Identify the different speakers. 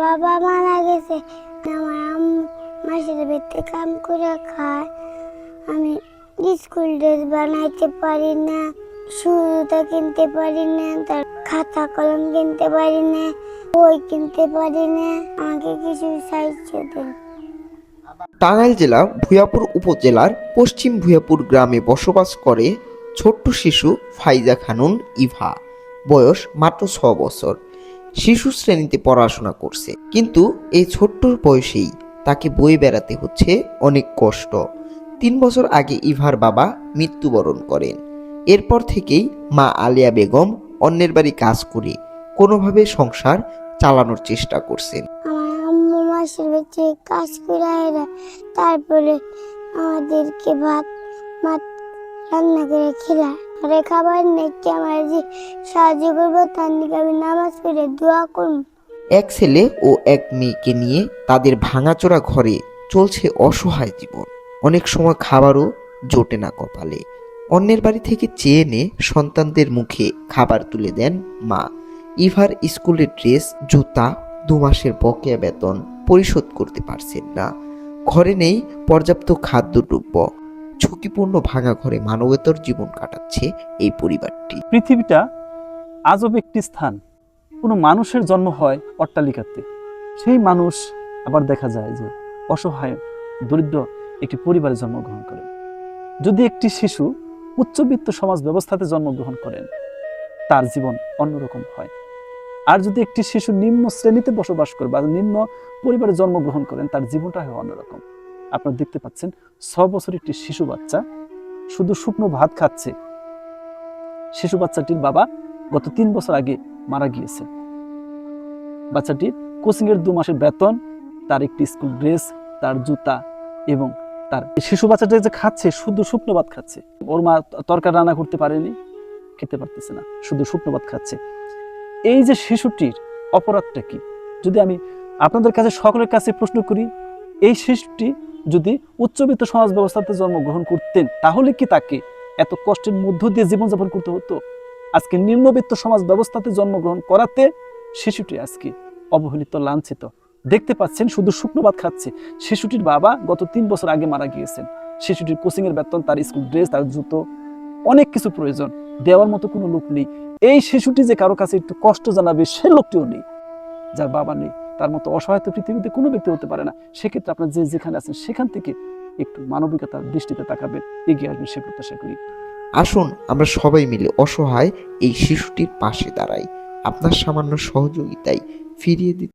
Speaker 1: বাবা মারা গেছে, আমার আম্মু মাসের ভিতরে কাম করে খায়। আমি স্কুল ড্রেস বানাইতে পারি না, সুতা কিনতে পারি না, তার খাতা কলম কিনতে পারি না, বই কিনতে পারি না। আমাকে কিছু সাহায্য দেন।
Speaker 2: টাঙ্গাইল জেলা ভূঞাপুর উপজেলার পশ্চিম ভূঞাপুর গ্রামে বসবাস করে ছোট্ট শিশু ফাইজা খানুন ইভা। বয়স মাত্র 6 বছর। শিশু শ্রেণীতে পড়াশোনা করছে, কিন্তু এই ছোট্ট বয়সেই তাকে বয়ে বেড়াতে হচ্ছে অনেক কষ্ট। 3 বছর আগে ইভার বাবা মৃত্যুবরণ করেন। এরপর থেকেই মা আলিয়া বেগম অন্যের বাড়ি কাজ করে কোনোভাবে সংসার চালানোর চেষ্টা করছেন।
Speaker 1: আমার আম্মু মাসের ভিতরে কাজ করে এরা, তারপরে আমাদেরকে ভাত ভাত রান্না করে খেলায়। আর খাবার নেই আমার যে সাহায্য করবো, তার নিকে আমি নামাজ পড়ে দোয়া করব।
Speaker 2: এক ছেলে ও এক মেয়েকে নিয়ে তাদের ভাঙাচোরা ঘরে চলছে অসহায় জীবন। অনেক সময় খাবারও জোটে না কপালে। অন্যের বাড়ি থেকে চেয়ে এনে সন্তানদের মুখে খাবার তুলে দেন মা। ইভার স্কুলের ড্রেস, জুতা, 2 মাসের বকেয়া বেতন পরিশোধ করতে পারছেন না। ঘরে নেই পর্যাপ্ত খাদ্যদ্রব্য। ঝুঁকিপূর্ণ ভাঙা ঘরে মানবেতর জীবন কাটাচ্ছে এই পরিবারটি।
Speaker 3: পৃথিবীটা আজব একটি স্থান। কোনো মানুষের জন্ম হয় অট্টালিকাতে, সেই মানুষ আবার দেখা যায় যে অসহায় দরিদ্র একটি পরিবারে জন্মগ্রহণ করেন। যদি একটি শিশু উচ্চবিত্ত সমাজ ব্যবস্থাতে জন্মগ্রহণ করেন, তার জীবন অন্যরকম হয়। আর যদি একটি শিশু নিম্ন শ্রেণীতে বসবাস করে বা নিম্ন পরিবারে জন্মগ্রহণ করেন, তার জীবনটা হয় অন্যরকম। আপনারা দেখতে পাচ্ছেন 6 বছর একটি শিশু বাচ্চা শুধু শুকনো ভাত খাচ্ছে। শিশু বাচ্চাটির বাবা গত 3 বছর আগে মারা গিয়েছে। বাচ্চাটির কোচিং এর 2 মাসের বেতন, তার একটি স্কুল ড্রেস, তার জুতা এবং তার শিশু বাচ্চাটা যে খাচ্ছে শুধু শুকনো ভাত খাচ্ছে। ওর মা তরকারি রান্না করতে পারেনি, খেতে পারতেছে না, শুধু শুকনো ভাত খাচ্ছে। এই যে শিশুটির অপরাধটা কি? যদি আমি আপনাদের কাছে সকলের কাছে প্রশ্ন করি, এই শিশুটি যদি উচ্চবিত্ত সমাজ ব্যবস্থাতে জন্মগ্রহণ করতেন, তাহলে কি তাকে এত কষ্টের মধ্য দিয়ে জীবনযাপন করতে হতো? আজকে নিম্নবিত্ত সমাজ ব্যবস্থাতে জন্মগ্রহণ করাতে শিশুটি আজকে অবহেলিত, লাঞ্ছিত। দেখতে পাচ্ছেন শুধু শুকনো ভাত খাচ্ছে। শিশুটির বাবা গত 3 বছর আগে মারা গিয়েছেন। শিশুটির কোচিং এর বেতন, তার স্কুল ড্রেস, তার জুতো, অনেক কিছু প্রয়োজন, দেওয়ার মতো কোনো লোক নেই। এই শিশুটি যে কারো কাছে একটু কষ্ট জানাবে, সে লোকটিও নেই। যার বাবা নেই, তার মতো অসহায় পৃথিবীতে কোনো ব্যক্তি হতে পারে না। সেক্ষেত্রে আপনার যেখানে আছেন সেখান থেকে একটু মানবিকতার দৃষ্টিতে তাকাবেন, এগিয়ে আসবেন, সে প্রত্যাশা করি।
Speaker 2: আসুন আমরা সবাই মিলে অসহায় এই শিশুটির পাশে দাঁড়াই। আপনার সামান্য সহযোগিতায় ফিরিয়ে দিতে